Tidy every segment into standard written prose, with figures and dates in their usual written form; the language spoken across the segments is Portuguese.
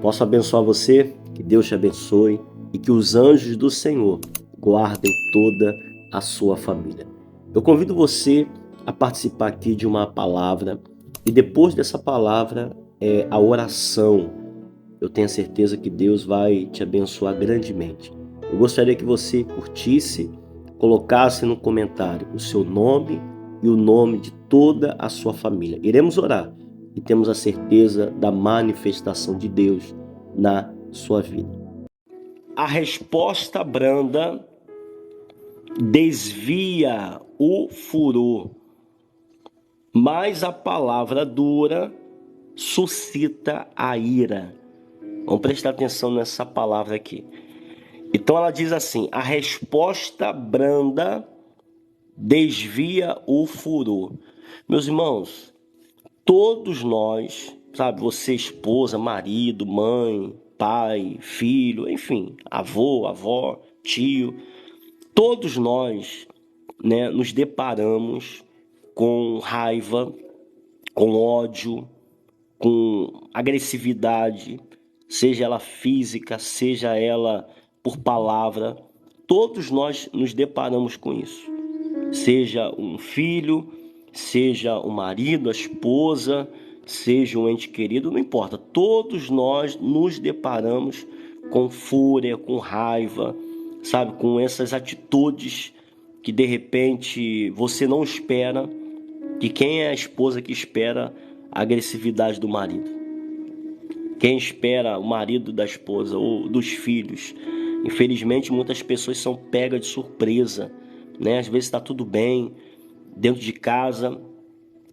Posso abençoar você, que Deus te abençoe e que os anjos do Senhor guardem toda a sua família. Eu convido você a participar aqui de uma palavra e depois dessa palavra a oração. Eu tenho a certeza que Deus vai te abençoar grandemente. Eu gostaria que você curtisse, colocasse no comentário o seu nome e o nome de toda a sua família. Iremos orar e temos a certeza da manifestação de Deus na sua vida. A resposta branda desvia o furor, mas a palavra dura suscita a ira. Vamos prestar atenção nessa palavra aqui. Então ela diz assim: a resposta branda desvia o furor. Meus irmãos, todos nós, sabe, você, esposa, marido, mãe, pai, filho, enfim, avô, avó, tio, todos nós, né, nos deparamos com raiva, com ódio, com agressividade, seja ela física, seja ela por palavra. Todos nós nos deparamos com isso. Seja um filho, seja um marido, a esposa, seja um ente querido, não importa. Todos nós nos deparamos com fúria, com raiva, sabe, com essas atitudes que de repente você não espera. E quem é a esposa que espera a agressividade do marido? Quem espera o marido da esposa ou dos filhos? Infelizmente, muitas pessoas são pegas de surpresa, né? Às vezes está tudo bem dentro de casa,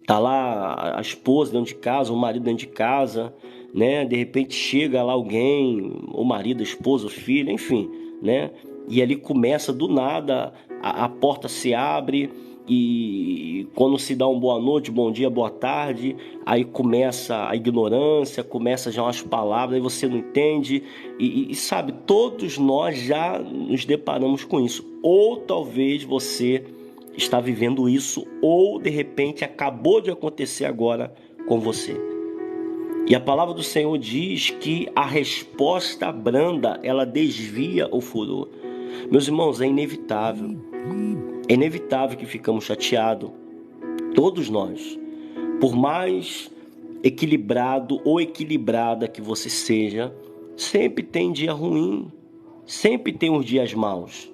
tá lá a esposa dentro de casa, o marido dentro de casa, né? De repente chega lá alguém, o marido, a esposa, o filho, enfim, né? E ali começa do nada, a porta se abre e quando se dá um boa noite, bom dia, boa tarde, aí começa a ignorância, começa já umas palavras, aí você não entende e sabe, todos nós já nos deparamos com isso. Ou talvez você está vivendo isso, ou de repente acabou de acontecer agora com você. E a palavra do Senhor diz que a resposta branda, ela desvia o furor. Meus irmãos, é inevitável. É inevitável que ficamos chateados, todos nós. Por mais equilibrado ou equilibrada que você seja, sempre tem dia ruim, sempre tem os dias maus.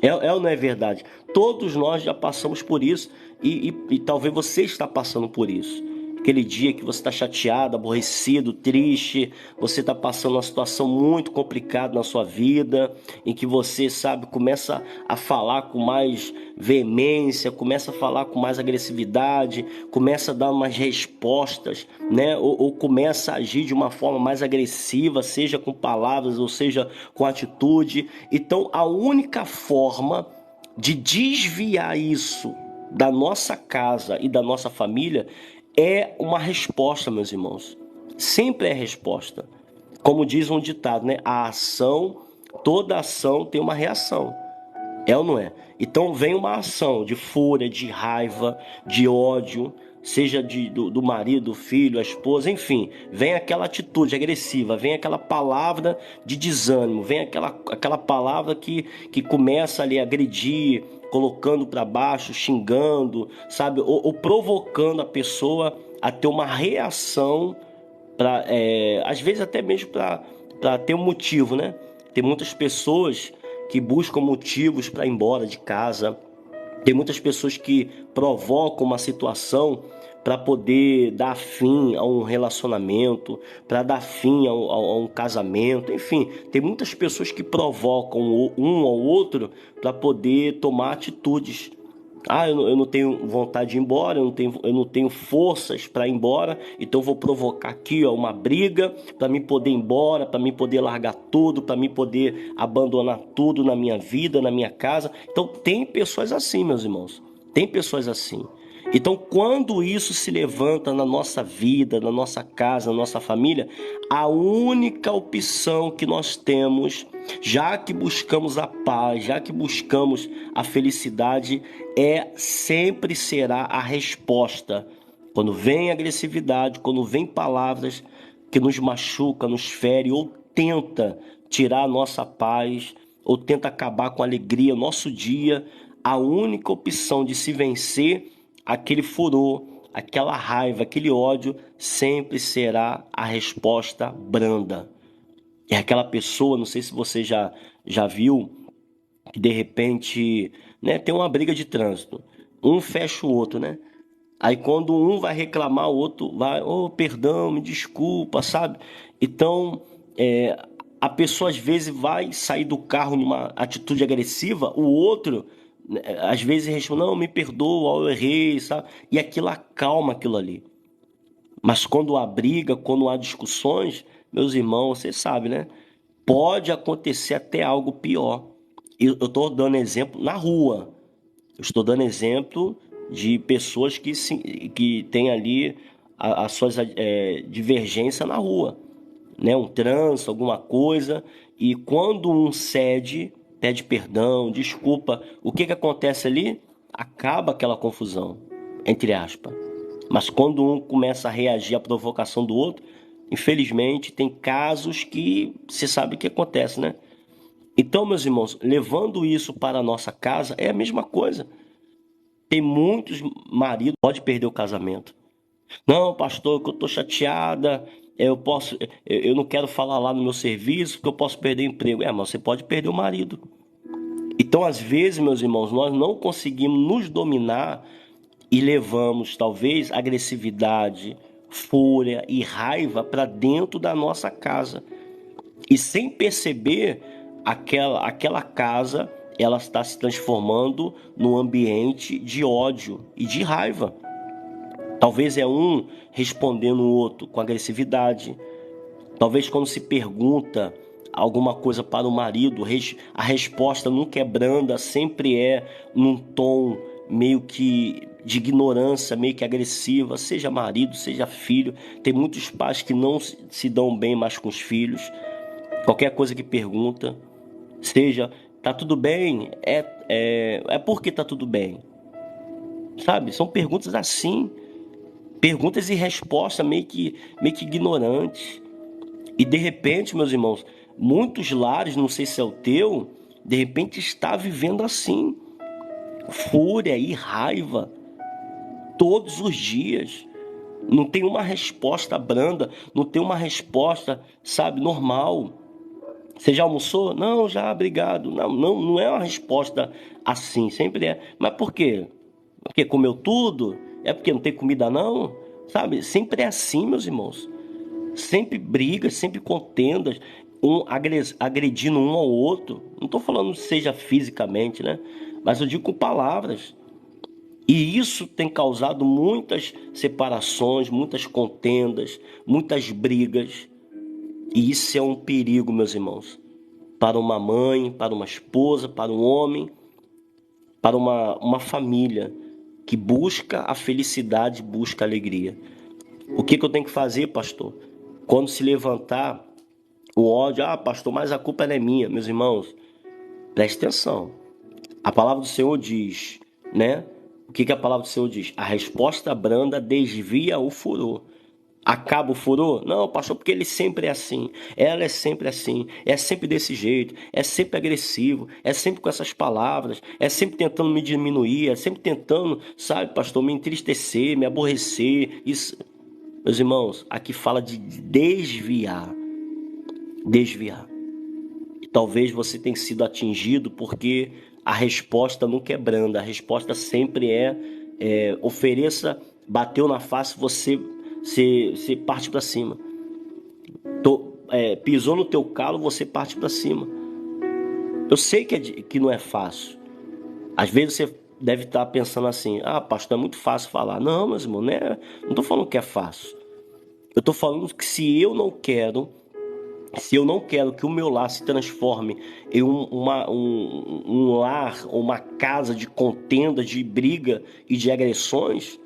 É ou não é verdade? Todos nós já passamos por isso e talvez você está passando por isso. Aquele dia que você está chateado, aborrecido, triste, você está passando uma situação muito complicada na sua vida, em que você, sabe, começa a falar com mais veemência, começa a falar com mais agressividade, começa a dar umas respostas, né? Ou começa a agir de uma forma mais agressiva, seja com palavras ou seja com atitude. Então, a única forma de desviar isso da nossa casa e da nossa família é uma resposta, meus irmãos. Sempre é resposta. Como diz um ditado, né? Toda ação tem uma reação. É ou não é? Então vem uma ação de fúria, de raiva, de ódio, seja do marido, do filho, a esposa, enfim. Vem aquela atitude agressiva, vem aquela palavra de desânimo, vem aquela palavra que começa ali a agredir, colocando para baixo, xingando, sabe? Ou provocando a pessoa a ter uma reação, às vezes até mesmo para ter um motivo, né? Tem muitas pessoas que buscam motivos para ir embora de casa. Tem muitas pessoas que provocam uma situação para poder dar fim a um relacionamento, para dar fim a um casamento, enfim. Tem muitas pessoas que provocam um ao outro para poder tomar atitudes. Eu não tenho vontade de ir embora, eu não tenho forças para ir embora, então vou provocar aqui uma briga para mim poder ir embora, para mim poder largar tudo, para mim poder abandonar tudo na minha vida, na minha casa. Então tem pessoas assim, meus irmãos, tem pessoas assim. Então, quando isso se levanta na nossa vida, na nossa casa, na nossa família, a única opção que nós temos, já que buscamos a paz, já que buscamos a felicidade, sempre será a resposta. Quando vem agressividade, quando vem palavras que nos machuca, nos fere, ou tenta tirar a nossa paz, ou tenta acabar com a alegria, nosso dia, a única opção de se vencer aquele furor, aquela raiva, aquele ódio, sempre será a resposta branda. É aquela pessoa, não sei se você já viu, que de repente, né, tem uma briga de trânsito. Um fecha o outro, né? Aí quando um vai reclamar, o outro vai, oh, perdão, me desculpa, sabe? Então, é, a pessoa às vezes vai sair do carro numa atitude agressiva, o outro, né, às vezes responde, não, me perdoa, eu errei, sabe? E aquilo acalma aquilo ali. Mas quando há briga, quando há discussões, meus irmãos, você sabe, né? Pode acontecer até algo pior. Eu estou dando exemplo na rua. Eu estou dando exemplo de pessoas que têm ali as suas divergências na rua, né? Um trânsito, alguma coisa. E quando um cede, pede perdão, desculpa, o que acontece ali? Acaba aquela confusão, entre aspas. Mas quando um começa a reagir à provocação do outro, infelizmente tem casos que você sabe o que acontece, né? Então, meus irmãos, levando isso para a nossa casa é a mesma coisa. Tem muitos maridos que podem perder o casamento. Não, pastor, que eu tô chateada, eu não quero falar lá no meu serviço porque eu posso perder o emprego. Mas você pode perder o marido. Então, às vezes, meus irmãos, nós não conseguimos nos dominar e levamos talvez agressividade, fúria e raiva para dentro da nossa casa. E sem perceber, aquela casa ela está se transformando num ambiente de ódio e de raiva. Talvez é um respondendo o outro com agressividade. Talvez quando se pergunta alguma coisa para o marido, a resposta nunca é branda, sempre é num tom meio que de ignorância, meio que agressiva, seja marido, seja filho. Tem muitos pais que não se dão bem mais com os filhos. Qualquer coisa que pergunta, seja, tá tudo bem? É porque tá tudo bem. Sabe? São perguntas assim, perguntas e respostas meio que ignorantes. E de repente, meus irmãos, muitos lares, não sei se é o teu, de repente está vivendo assim, fúria e raiva todos os dias. Não tem uma resposta branda, não tem uma resposta, sabe, normal. Você já almoçou? Não, já, obrigado. Não é uma resposta assim, sempre é. Mas por quê? Porque comeu tudo? É porque não tem comida não? Sabe? Sempre é assim, meus irmãos. Sempre brigas, sempre contendas, agredindo um ao outro. Não estou falando seja fisicamente, né? Mas eu digo com palavras. E isso tem causado muitas separações, muitas contendas, muitas brigas. E isso é um perigo, meus irmãos, para uma mãe, para uma esposa, para um homem, para uma família que busca a felicidade, busca a alegria. O que eu tenho que fazer, pastor? Quando se levantar o ódio, pastor, mas a culpa não é minha. Meus irmãos, preste atenção. A palavra do Senhor diz, né? O que a palavra do Senhor diz? A resposta branda desvia o furor. Acaba o furor? Não, pastor, porque ele sempre é assim. Ela é sempre assim. É sempre desse jeito. É sempre agressivo. É sempre com essas palavras. É sempre tentando me diminuir. É sempre tentando, sabe, pastor, me entristecer, me aborrecer. Isso, meus irmãos, aqui fala de desviar. Desviar. E talvez você tenha sido atingido porque a resposta nunca é branda. A resposta sempre ofereça, bateu na face, você parte para cima. Pisou no teu calo, você parte para cima. Eu sei que não é fácil. Às vezes você deve estar pensando assim, pastor, é muito fácil falar. Não, meus irmãos, né? Não estou falando que é fácil. Eu estou falando que se eu não quero que o meu lar se transforme em um lar, uma casa de contenda, de briga e de agressões,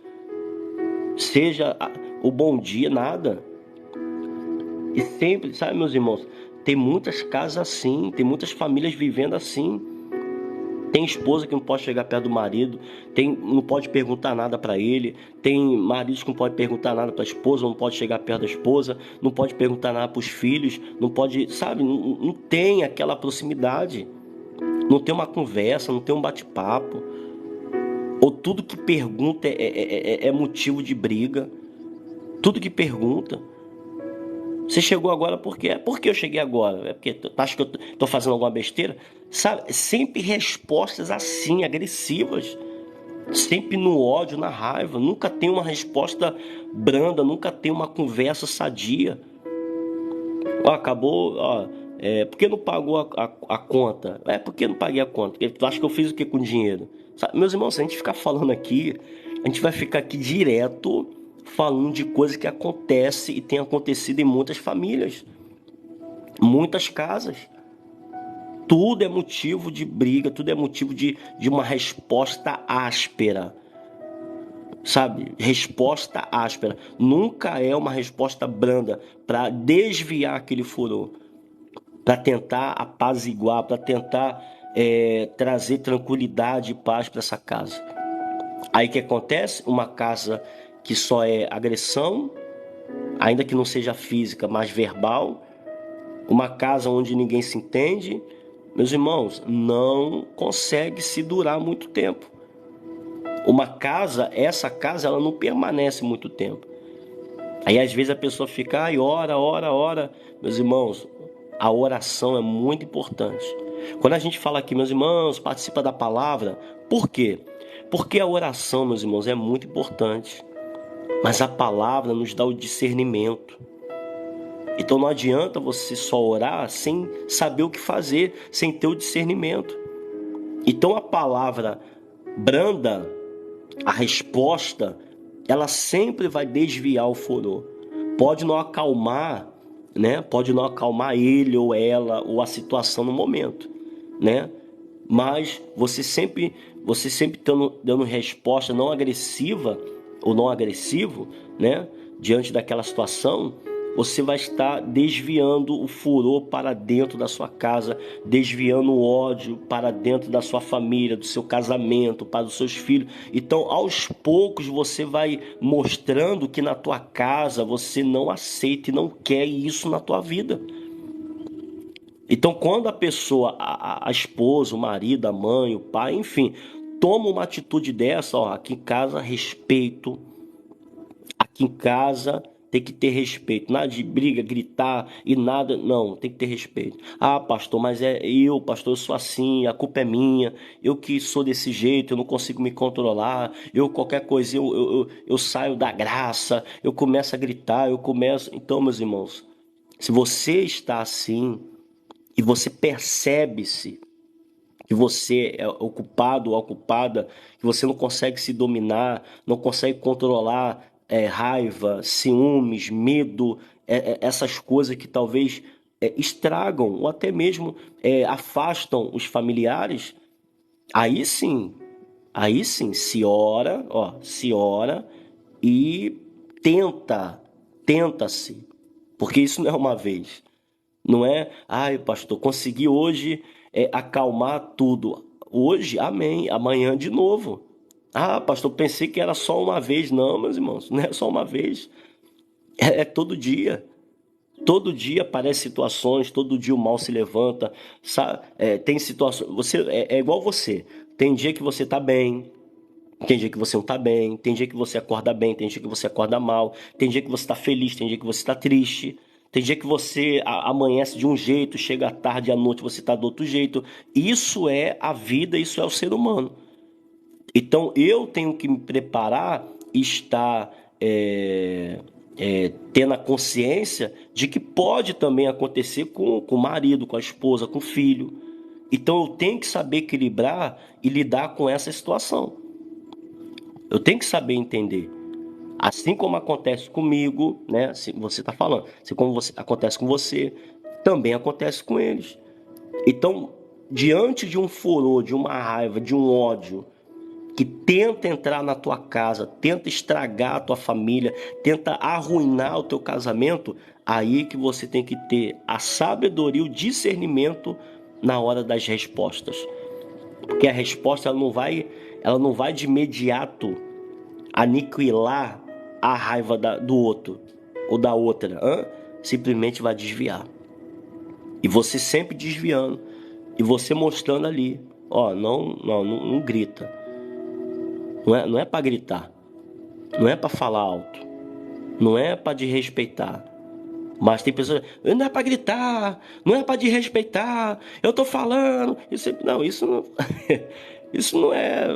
seja o bom dia, nada. E sempre, sabe, meus irmãos, tem muitas casas assim, tem muitas famílias vivendo assim. Tem esposa que não pode chegar perto do marido, não pode perguntar nada para ele, tem maridos que não pode perguntar nada para a esposa, não pode chegar perto da esposa, não pode perguntar nada para os filhos, não pode, sabe, não tem aquela proximidade, não tem uma conversa, não tem um bate-papo, ou tudo que pergunta é motivo de briga, tudo que pergunta. Você chegou agora por quê? Por que eu cheguei agora? É porque tu acha que eu tô fazendo alguma besteira? Sabe, sempre respostas assim, agressivas. Sempre no ódio, na raiva. Nunca tem uma resposta branda, nunca tem uma conversa sadia. Ó, acabou, ó, por que não pagou a conta? Por que não paguei a conta? Porque tu acha que eu fiz o que com o dinheiro? Sabe, meus irmãos, se a gente ficar falando aqui, a gente vai ficar aqui direto falando de coisas que acontecem e tem acontecido em muitas famílias, muitas casas. Tudo é motivo de briga, tudo é motivo de uma resposta áspera. Sabe? Resposta áspera. Nunca é uma resposta branda para desviar aquele furor, para tentar apaziguar, para tentar trazer tranquilidade e paz para essa casa. Aí o que acontece? Uma casa que só é agressão, ainda que não seja física, mas verbal. Uma casa onde ninguém se entende. Meus irmãos, não consegue se durar muito tempo. Essa casa, ela não permanece muito tempo. Aí às vezes a pessoa fica, ora. Meus irmãos, a oração é muito importante. Quando a gente fala aqui, meus irmãos, participa da palavra, por quê? Porque a oração, meus irmãos, é muito importante. Mas a palavra nos dá o discernimento. Então não adianta você só orar sem saber o que fazer, sem ter o discernimento. Então a palavra branda, a resposta, ela sempre vai desviar o furor. Pode não acalmar, né? Pode não acalmar ele ou ela ou a situação no momento, né? Mas você sempre dando resposta não agressiva ou não agressivo, né? Diante daquela situação, você vai estar desviando o furor para dentro da sua casa, desviando o ódio para dentro da sua família, do seu casamento, para os seus filhos. Então, aos poucos, você vai mostrando que na tua casa você não aceita e não quer isso na tua vida. Então, quando a pessoa, a esposa, o marido, a mãe, o pai, enfim, toma uma atitude dessa, ó, aqui em casa, respeito. Aqui em casa tem que ter respeito, nada de briga, gritar e nada, não, tem que ter respeito. Ah, pastor, mas pastor, eu sou assim, a culpa é minha, eu que sou desse jeito, eu não consigo me controlar, qualquer coisa, eu saio da graça, eu começo a gritar, Então, meus irmãos, se você está assim e você percebe-se que você é ocupado ou ocupada, que você não consegue se dominar, não consegue controlar raiva, ciúmes, medo, essas coisas que talvez estragam ou até mesmo afastam os familiares, aí sim, se ora e tenta-se, porque isso não é uma vez. Não é, ai pastor, consegui hoje acalmar tudo. Hoje, amém, amanhã de novo. Ah, pastor, pensei que era só uma vez. Não, meus irmãos, não é só uma vez. É todo dia. Todo dia aparecem situações, todo dia o mal se levanta. Sabe? Tem situações. É igual você. Tem dia que você tá bem, tem dia que você não tá bem, tem dia que você acorda bem, tem dia que você acorda mal, tem dia que você tá feliz, tem dia que você tá triste. Tem dia que você amanhece de um jeito, chega à tarde, à noite você está do outro jeito. Isso é a vida, isso é o ser humano. Então eu tenho que me preparar e estar tendo a consciência de que pode também acontecer com o marido, com a esposa, com o filho. Então eu tenho que saber equilibrar e lidar com essa situação. Eu tenho que saber entender. Assim como acontece comigo, né? Assim, você está falando, assim como acontece com você, também acontece com eles. Então, diante de um furor, de uma raiva, de um ódio que tenta entrar na tua casa, tenta estragar a tua família, tenta arruinar o teu casamento, aí que você tem que ter a sabedoria, o discernimento na hora das respostas. Porque a resposta ela não vai de imediato aniquilar a raiva do outro ou da outra. Simplesmente vai desviar. E você sempre desviando. E você mostrando ali. Ó, não grita. Não é para gritar. Não é para falar alto. Não é para desrespeitar. Mas tem pessoas, não é para gritar, não é para desrespeitar, eu tô falando. Isso não, isso não é.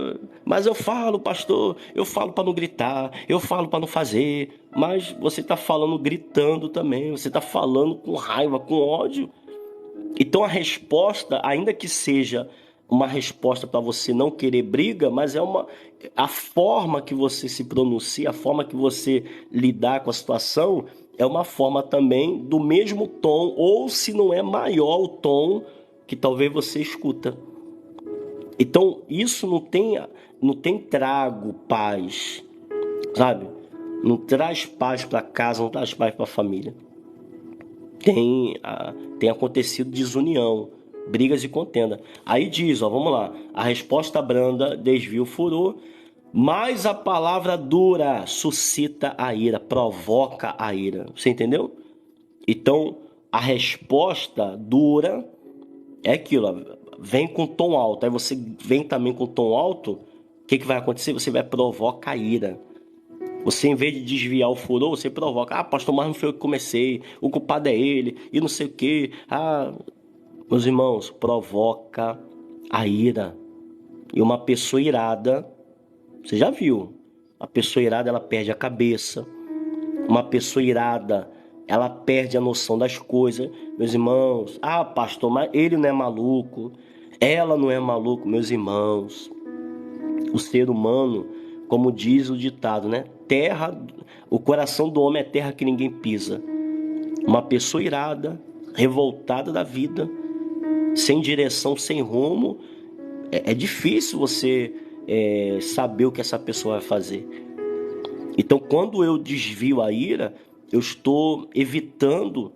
Mas eu falo, pastor, eu falo para não gritar, eu falo para não fazer. Mas você está falando gritando também, você está falando com raiva, com ódio. Então a resposta, ainda que seja uma resposta para você não querer briga, mas a forma que você se pronuncia, a forma que você lidar com a situação, é uma forma também do mesmo tom, ou se não é maior o tom que talvez você escuta. Então isso não tem trago paz, sabe? Não traz paz para casa, não traz paz para a família. Tem acontecido desunião, brigas e contenda. Aí diz, ó, vamos lá, a resposta branda desvia o furor, mas a palavra dura suscita a ira, provoca a ira. Você entendeu? Então, a resposta dura é aquilo, ó, vem com tom alto. Aí você vem também com tom alto, o que vai acontecer? Você vai provocar a ira. Você, em vez de desviar o furor, você provoca. Ah, pastor, mas não foi eu que comecei. O culpado é ele. E não sei o quê. Ah, meus irmãos, provoca a ira. E uma pessoa irada, você já viu. A pessoa irada, ela perde a cabeça. Uma pessoa irada, ela perde a noção das coisas. Meus irmãos, ah, pastor, mas ele não é maluco. Ela não é maluco, meus irmãos. O ser humano, como diz o ditado, né? O coração do homem é terra que ninguém pisa. Uma pessoa irada, revoltada da vida, sem direção, sem rumo, é difícil você saber o que essa pessoa vai fazer. Então, quando eu desvio a ira, eu estou evitando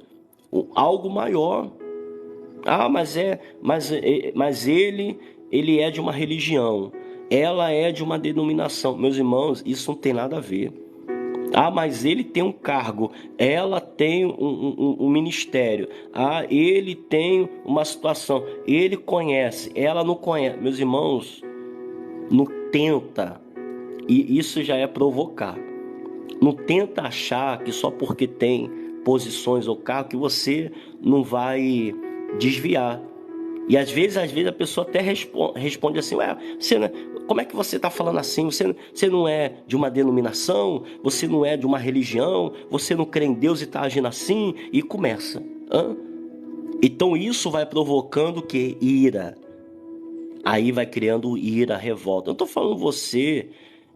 algo maior. Ah, mas ele é de uma religião. Ela é de uma denominação. Meus irmãos, isso não tem nada a ver. Ah, mas ele tem um cargo. Ela tem um ministério. Ah, ele tem uma situação. Ele conhece. Ela não conhece. Meus irmãos, não tenta. E isso já é provocar. Não tenta achar que só porque tem posições ou cargo que você não vai desviar. E às vezes a pessoa até responde assim, ué, como é que você está falando assim? Você não é de uma denominação, você não é de uma religião, você não crê em Deus e está agindo assim? E começa. Então isso vai provocando o quê? Ira. Aí vai criando ira, revolta. Eu não estou falando você,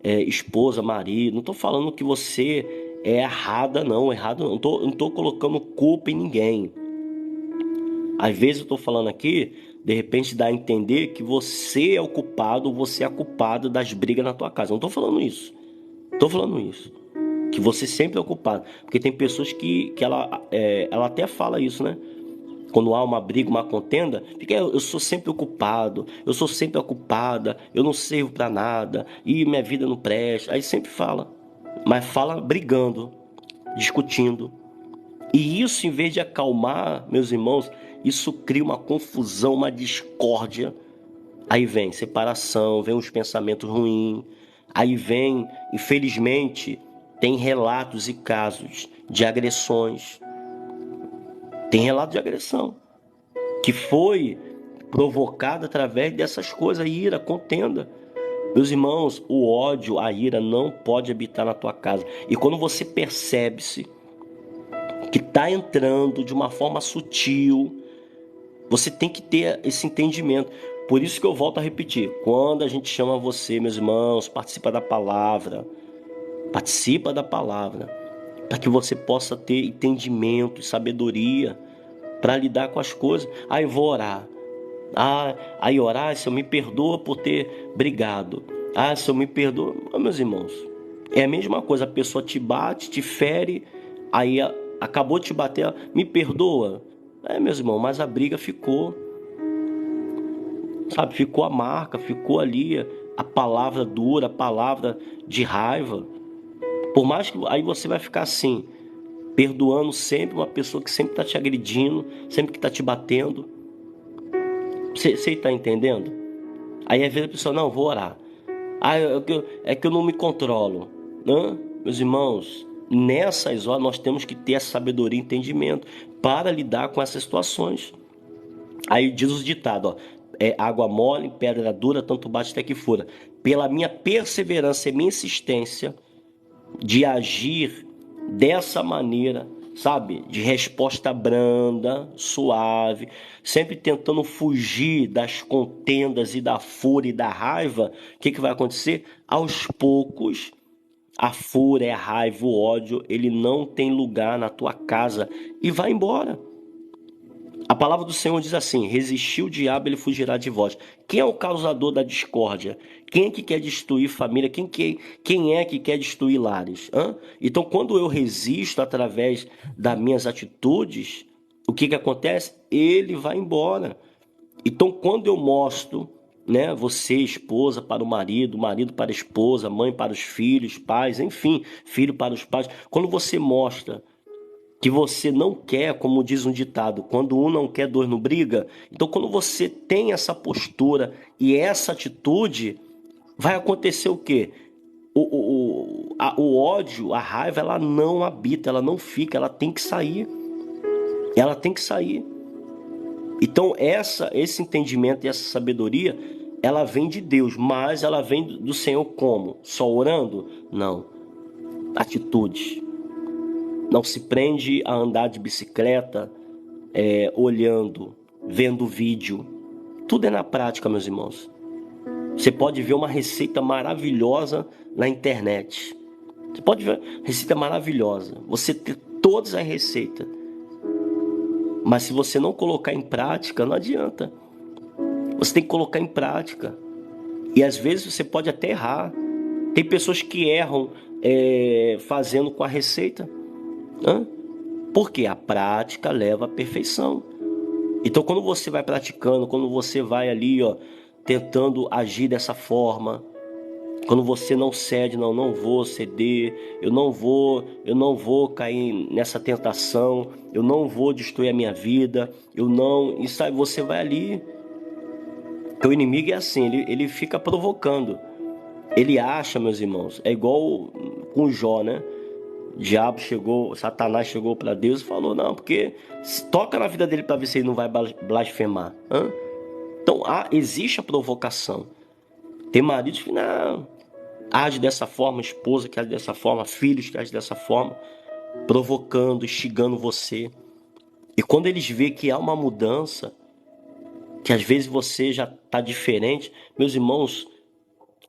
esposa, marido, não estou falando que você é errada, não. Errado não. Não estou colocando culpa em ninguém. Às vezes eu estou falando aqui, de repente dá a entender que você é o culpado, você é a culpada das brigas na tua casa. Não estou falando isso. Estou falando isso. Que você sempre é o culpado. Porque tem pessoas que ela até fala isso, né? Quando há uma briga, uma contenda, fica, eu sou sempre o culpado, eu sou sempre a culpada, eu não servo para nada, e minha vida não presta. Aí sempre fala. Mas fala brigando, discutindo. E isso, em vez de acalmar, meus irmãos, isso cria uma confusão, uma discórdia. Aí vem separação, vem os pensamentos ruins. Aí vem, infelizmente, tem relatos e casos de agressões. Tem relato de agressão que foi provocada através dessas coisas, ira, contenda. Meus irmãos, o ódio, a ira não pode habitar na tua casa. E quando você percebe-se que está entrando de uma forma sutil, você tem que ter esse entendimento. Por isso que eu volto a repetir, quando a gente chama você, meus irmãos, participa da palavra, para que você possa ter entendimento e sabedoria para lidar com as coisas. Aí vou orar. Aí orar, Senhor, me perdoa por ter brigado. Senhor, me perdoa. Meus irmãos, é a mesma coisa, a pessoa te bate, te fere, aí acabou de te bater, me perdoa. Meus irmãos, mas a briga ficou. sabe? Ficou a marca, ficou ali a palavra dura, a palavra de raiva. Por mais que aí você vai ficar assim, perdoando sempre uma pessoa que sempre está te agredindo, sempre que está te batendo. Você está entendendo? Aí às vezes a pessoa, não, vou orar. Ah, é que eu não me controlo. Hã? Meus irmãos, nessas horas nós temos que ter a sabedoria e entendimento para lidar com essas situações. Aí diz o ditado, ó, água mole, pedra dura, tanto bate até que fura. Pela minha perseverança e minha insistência de agir dessa maneira, sabe? De resposta branda, suave, sempre tentando fugir das contendas e da fúria e da raiva, o que vai acontecer? Aos poucos, a fúria, a raiva, o ódio, ele não tem lugar na tua casa e vai embora. A palavra do Senhor diz assim: resistir o diabo, ele fugirá de vós. Quem é o causador da discórdia? Quem é que quer destruir família? Quem é que quer destruir lares? Hã? Então, quando eu resisto através das minhas atitudes, o que acontece? Ele vai embora. Então, quando eu mostro, né, você, esposa, para o marido para a esposa, mãe para os filhos, pais, enfim, filho para os pais, quando você mostra que você não quer, como diz um ditado, quando um não quer, dois não briga. Então, quando você tem essa postura e essa atitude, vai acontecer o quê? O ódio, a raiva, ela não habita, ela não fica, ela tem que sair. Ela tem que sair. Então, esse entendimento e essa sabedoria, ela vem de Deus, mas ela vem do Senhor como? Só orando? Não. Atitudes. Não se prende a andar de bicicleta, olhando, vendo vídeo. Tudo é na prática, meus irmãos. Você pode ver uma receita maravilhosa na internet. Você pode ver uma receita maravilhosa. Você ter todas as receitas. Mas se você não colocar em prática, não adianta. Você tem que colocar em prática. E às vezes você pode até errar. Tem pessoas que erram fazendo com a receita. Porque a prática leva à perfeição. Então, quando você vai praticando, quando você vai ali, tentando agir dessa forma, quando você não cede, não vou ceder, eu não vou cair nessa tentação, eu não vou destruir a minha vida, isso aí você vai ali. Porque o inimigo é assim, ele fica provocando. Ele acha, meus irmãos, é igual com Jó, né? Satanás chegou para Deus e falou, não, porque toca na vida dele para ver se ele não vai blasfemar. Então existe a provocação. Tem maridos que não age dessa forma, esposa que age dessa forma, filhos que age dessa forma, provocando, instigando você. E quando eles veem que há uma mudança, que às vezes você já está diferente, meus irmãos,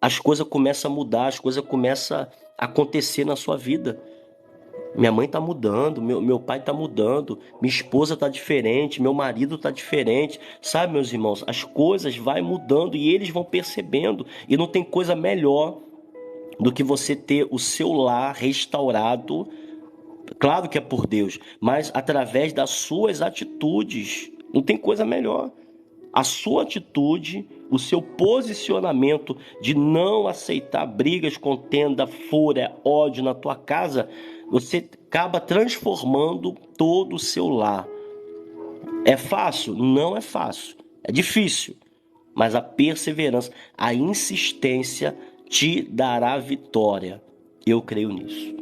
as coisas começam a mudar, as coisas começam a acontecer na sua vida. Minha mãe está mudando, meu pai está mudando, minha esposa está diferente, meu marido está diferente. Sabe, meus irmãos, as coisas vão mudando e eles vão percebendo. E não tem coisa melhor do que você ter o seu lar restaurado. Claro que é por Deus, mas através das suas atitudes. Não tem coisa melhor. A sua atitude, o seu posicionamento de não aceitar brigas, contenda, fúria, ódio na tua casa, você acaba transformando todo o seu lar. É fácil? Não é fácil. É difícil. Mas a perseverança, a insistência te dará vitória. Eu creio nisso.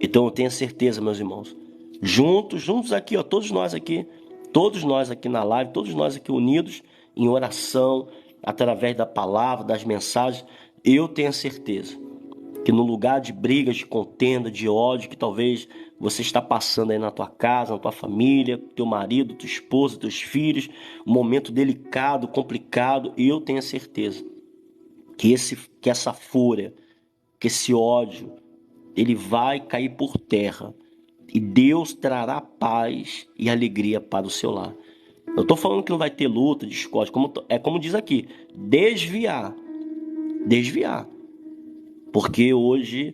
Então eu tenho certeza, meus irmãos. Juntos aqui, todos nós aqui na live, todos nós aqui unidos em oração, através da palavra, das mensagens, eu tenho certeza que no lugar de brigas, de contenda, de ódio, que talvez você está passando aí na tua casa, na tua família, teu marido, tua esposa, teus filhos, um momento delicado, complicado, eu tenho certeza que essa fúria, que esse ódio, ele vai cair por terra e Deus trará paz e alegria para o seu lar. Eu estou falando que não vai ter luta, discórdia, como diz aqui, desviar. Porque hoje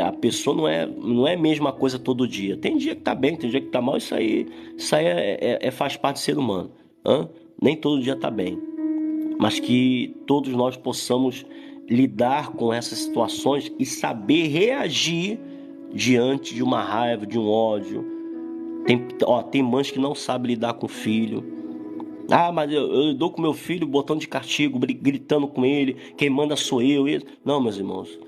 a pessoa não é a mesma coisa todo dia. Tem dia que tá bem, tem dia que tá mal, isso aí faz parte do ser humano. Nem todo dia tá bem. mas que todos nós possamos lidar com essas situações e saber reagir diante de uma raiva, de um ódio. Tem mães que não sabem lidar com o filho. Ah, mas eu dou com meu filho botando de castigo, gritando com ele, quem manda sou eu. Não, meus irmãos,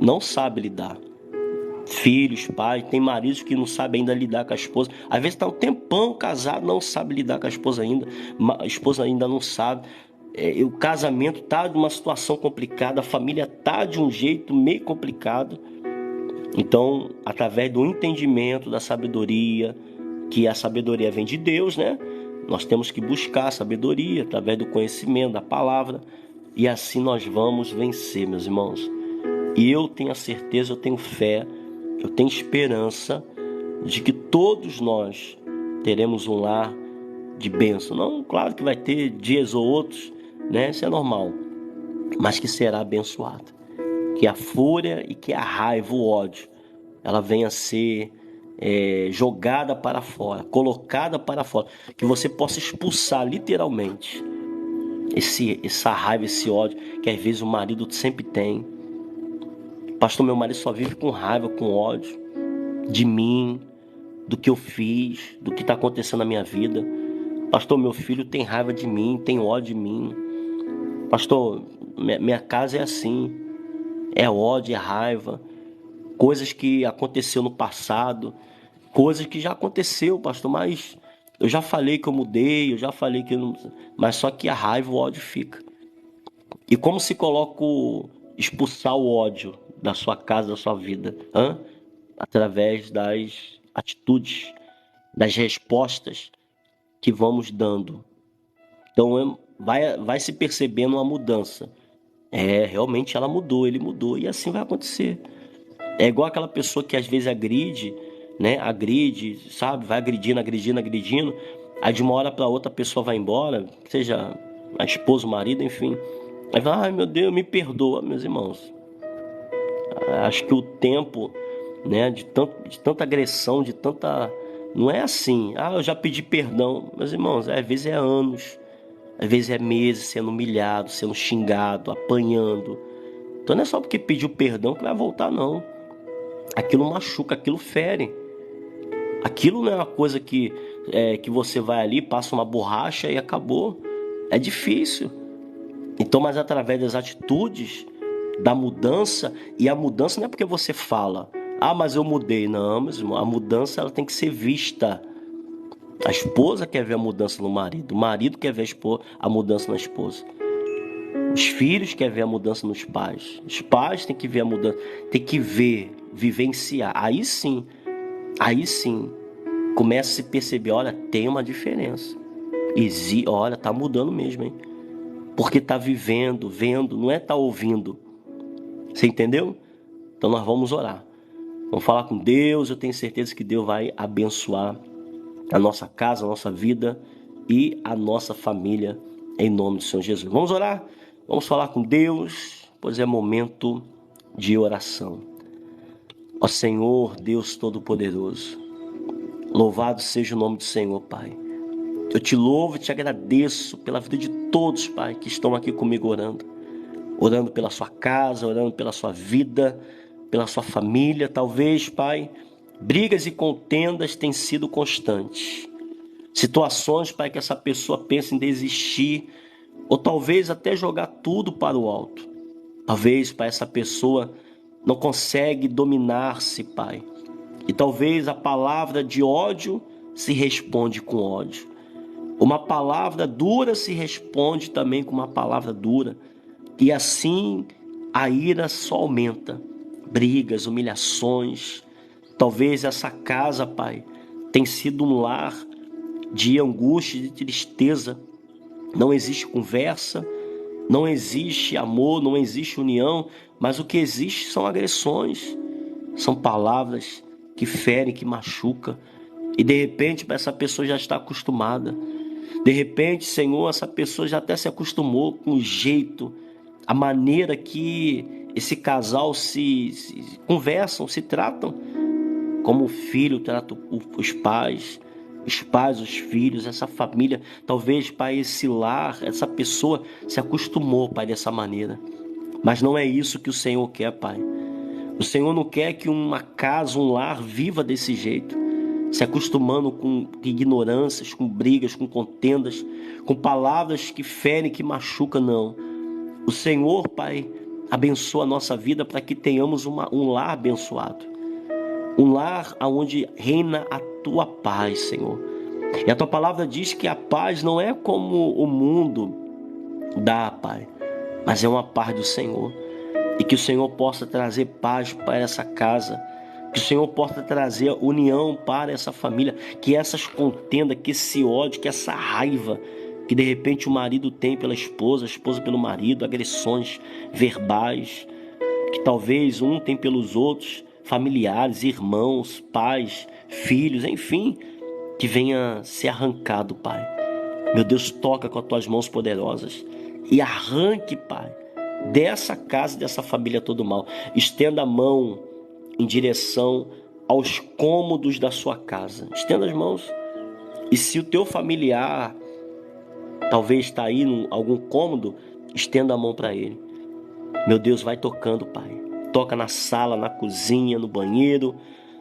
não sabe lidar. Filhos, pais, tem maridos que não sabem ainda lidar com a esposa. Às vezes está um tempão casado, não sabe lidar com a esposa ainda. A esposa ainda não sabe. O casamento está de uma situação complicada, a família está de um jeito meio complicado. Então, através do entendimento, da sabedoria, que a sabedoria vem de Deus, né? Nós temos que buscar a sabedoria através do conhecimento, da palavra. E assim nós vamos vencer, meus irmãos. E eu tenho a certeza, eu tenho fé, eu tenho esperança de que todos nós teremos um lar de bênção. Não, claro que vai ter dias ou outros, né? Isso é normal. Mas que será abençoado. Que a fúria e que a raiva, o ódio, ela venha a ser jogada para fora, colocada para fora. Que você possa expulsar literalmente essa raiva, esse ódio, que às vezes o marido sempre tem. Pastor, meu marido só vive com raiva, com ódio de mim, do que eu fiz, do que está acontecendo na minha vida. Pastor, meu filho tem raiva de mim, tem ódio de mim. Pastor, minha casa é assim, é ódio, é raiva, coisas que aconteceu no passado, coisas que já aconteceu, pastor, mas eu já falei que eu mudei, eu já falei que eu não... Mas só que a raiva, o ódio fica. E como se coloca expulsar o ódio da sua casa, da sua vida? Através das atitudes, das respostas que vamos dando. Então vai se percebendo uma mudança. Realmente ela mudou, ele mudou, e assim vai acontecer. É igual aquela pessoa que às vezes agride, né? Agride, sabe? Vai agredindo. Aí de uma hora para outra a pessoa vai embora, seja a esposa, o marido, enfim. Aí vai, ai meu Deus, me perdoa, meus irmãos. Acho que o tempo, né, de tanta agressão, de tanta... Não é assim, eu já pedi perdão. Meus irmãos, às vezes é anos, às vezes é meses sendo humilhado, sendo xingado, apanhando. Então não é só porque pediu perdão que vai voltar, não. Aquilo machuca, aquilo fere. Aquilo não é uma coisa que você vai ali, passa uma borracha e acabou. É difícil. Então, mas através das atitudes, da mudança, e a mudança não é porque você fala, mas eu mudei. Não, mas a mudança ela tem que ser vista. A esposa quer ver a mudança no marido, o marido quer ver a mudança na esposa. Os filhos querem ver a mudança nos pais. Os pais têm que ver a mudança, tem que ver, vivenciar. Aí sim, começa a se perceber, olha, tem uma diferença. Olha, tá mudando mesmo, hein? Porque tá vivendo, vendo, não é tá ouvindo. Você entendeu? Então nós vamos orar. Vamos falar com Deus, eu tenho certeza que Deus vai abençoar a nossa casa, a nossa vida e a nossa família, em nome do Senhor Jesus. Vamos orar? Vamos falar com Deus, pois é momento de oração. Ó Senhor, Deus Todo-Poderoso, louvado seja o nome do Senhor, Pai. Eu te louvo e te agradeço pela vida de todos, Pai, que estão aqui comigo orando. Orando pela sua casa, orando pela sua vida, pela sua família. Talvez, Pai, brigas e contendas têm sido constantes. Situações, Pai, que essa pessoa pensa em desistir, ou talvez até jogar tudo para o alto. Talvez, Pai, essa pessoa não consegue dominar-se, Pai. E talvez a palavra de ódio se responde com ódio. Uma palavra dura se responde também com uma palavra dura. E assim a ira só aumenta. Brigas, humilhações. Talvez essa casa, Pai, tenha sido um lar de angústia, de tristeza. Não existe conversa, não existe amor, não existe união, mas o que existe são agressões, são palavras que ferem, que machucam. E de repente essa pessoa já está acostumada. De repente, Senhor, essa pessoa já até se acostumou com o jeito, a maneira que esse casal se conversam, se tratam, como o filho trata os pais, os pais, os filhos, essa família, talvez, Pai, esse lar, essa pessoa se acostumou, Pai, dessa maneira. Mas não é isso que o Senhor quer, Pai. O Senhor não quer que uma casa, um lar viva desse jeito, se acostumando com ignorâncias, com brigas, com contendas, com palavras que ferem, que machucam, não. O Senhor, Pai, abençoa a nossa vida para que tenhamos um lar abençoado. Um lar onde reina a tua paz, Senhor. E a tua palavra diz que a paz não é como o mundo dá, Pai, mas é uma paz do Senhor. E que o Senhor possa trazer paz para essa casa. Que o Senhor possa trazer união para essa família. Que essas contendas, que esse ódio, que essa raiva que de repente o marido tem pela esposa, a esposa pelo marido, agressões verbais, que talvez um tem pelos outros, familiares, irmãos, pais, filhos, enfim, que venha ser arrancado, Pai. Meu Deus, toca com as tuas mãos poderosas e arranque, Pai, dessa casa, dessa família todo o mal. Estenda a mão em direção aos cômodos da sua casa. Estenda as mãos. E se o teu familiar talvez está aí em algum cômodo, estenda a mão para ele. Meu Deus, vai tocando, Pai. Toca na sala, na cozinha, no banheiro,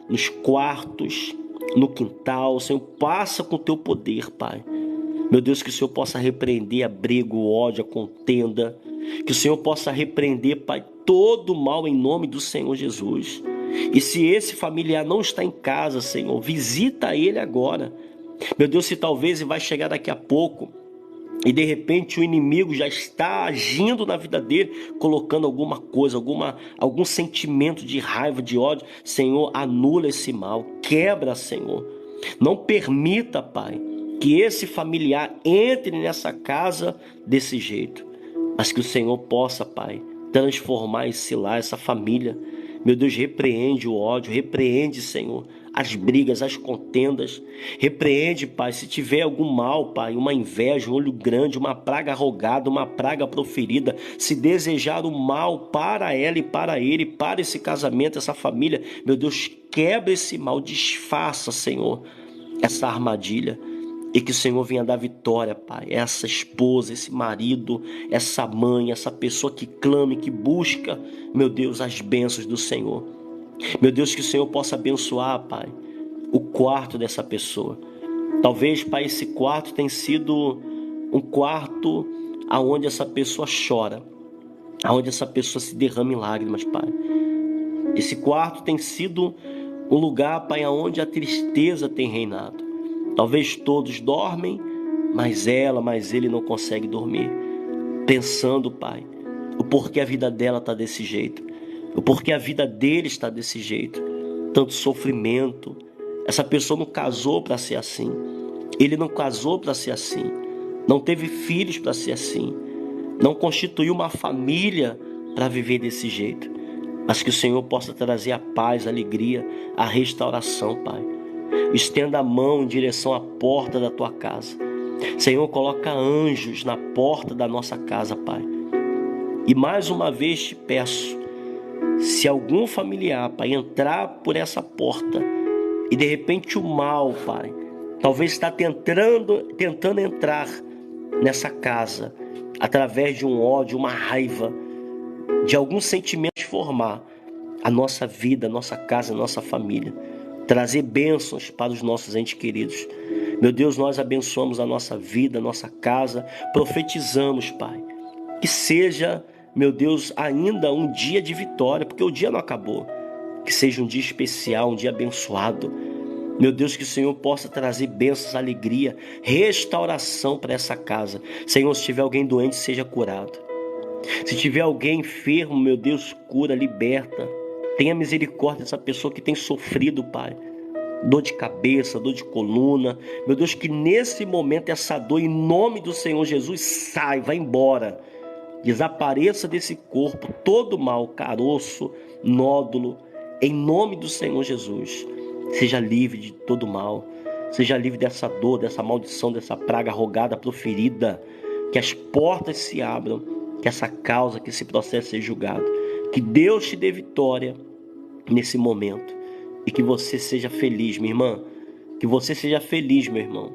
nos quartos, no quintal. Senhor, passa com o teu poder, Pai. Meu Deus, que o Senhor possa repreender a briga, o ódio, a contenda. Que o Senhor possa repreender, Pai, todo o mal em nome do Senhor Jesus. E se esse familiar não está em casa, Senhor, visita ele agora. Meu Deus, se talvez ele vai chegar daqui a pouco e de repente o inimigo já está agindo na vida dele, colocando alguma coisa, algum sentimento de raiva, de ódio. Senhor, anula esse mal, quebra, Senhor. Não permita, Pai, que esse familiar entre nessa casa desse jeito, mas que o Senhor possa, Pai, transformar esse lar, essa família. Meu Deus, repreende o ódio, repreende, Senhor, as brigas, as contendas. Repreende, Pai, se tiver algum mal, Pai, uma inveja, um olho grande, uma praga rogada, uma praga proferida, se desejar o mal para ela e para ele, para esse casamento, essa família, meu Deus, quebra esse mal, desfaça, Senhor, essa armadilha. E que o Senhor venha dar vitória, Pai. Essa esposa, esse marido, essa mãe, essa pessoa que clame, que busca, meu Deus, as bênçãos do Senhor. Meu Deus, que o Senhor possa abençoar, Pai, o quarto dessa pessoa. Talvez, Pai, esse quarto tenha sido um quarto aonde essa pessoa chora, aonde essa pessoa se derrama em lágrimas, Pai. Esse quarto tem sido um lugar, Pai, aonde a tristeza tem reinado. Talvez todos dormem, mas ele não consegue dormir. Pensando, Pai, o porquê a vida dela está desse jeito. O porquê a vida dele está desse jeito. Tanto sofrimento. Essa pessoa não casou para ser assim. Ele não casou para ser assim. Não teve filhos para ser assim. Não constituiu uma família para viver desse jeito. Mas que o Senhor possa trazer a paz, a alegria, a restauração, Pai. Estenda a mão em direção à porta da tua casa. Senhor, coloca anjos na porta da nossa casa, Pai. E mais uma vez te peço, se algum familiar, Pai, entrar por essa porta e de repente o mal, Pai, talvez está tentando entrar nessa casa através de um ódio, uma raiva, de algum sentimento formar a nossa vida, a nossa casa, a nossa família. Trazer bênçãos para os nossos entes queridos. Meu Deus, nós abençoamos a nossa vida, a nossa casa. Profetizamos, Pai, que seja, meu Deus, ainda um dia de vitória, porque o dia não acabou. Que seja um dia especial, um dia abençoado. Meu Deus, que o Senhor possa trazer bênçãos, alegria, restauração para essa casa. Senhor, se tiver alguém doente, seja curado. Se tiver alguém enfermo, meu Deus, cura, liberta. Tenha misericórdia dessa pessoa que tem sofrido, Pai. Dor de cabeça, dor de coluna. Meu Deus, que nesse momento essa dor, em nome do Senhor Jesus, sai, vai embora. Desapareça desse corpo todo mal, caroço, nódulo. Em nome do Senhor Jesus. Seja livre de todo mal. Seja livre dessa dor, dessa maldição, dessa praga rogada, proferida. Que as portas se abram. Que essa causa, que esse processo seja julgado. Que Deus te dê vitória nesse momento. E que você seja feliz, minha irmã. Que Que você seja feliz, meu irmão.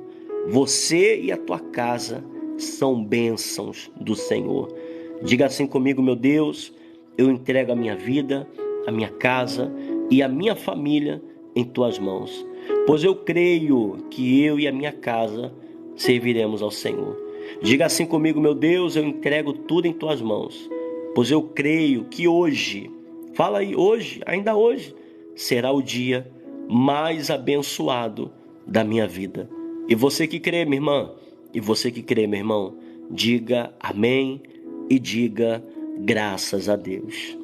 Você e a tua casa são bênçãos do Senhor. Diga assim comigo: meu Deus, eu entrego a minha vida, a minha casa e a minha família em tuas mãos, pois eu creio que eu e a minha casa serviremos ao Senhor. Diga assim comigo: meu Deus, eu entrego tudo em tuas mãos, pois eu creio que hoje, fala aí, hoje, ainda hoje, será o dia mais abençoado da minha vida. E você que crê, minha irmã, e você que crê, meu irmão, diga amém e diga graças a Deus.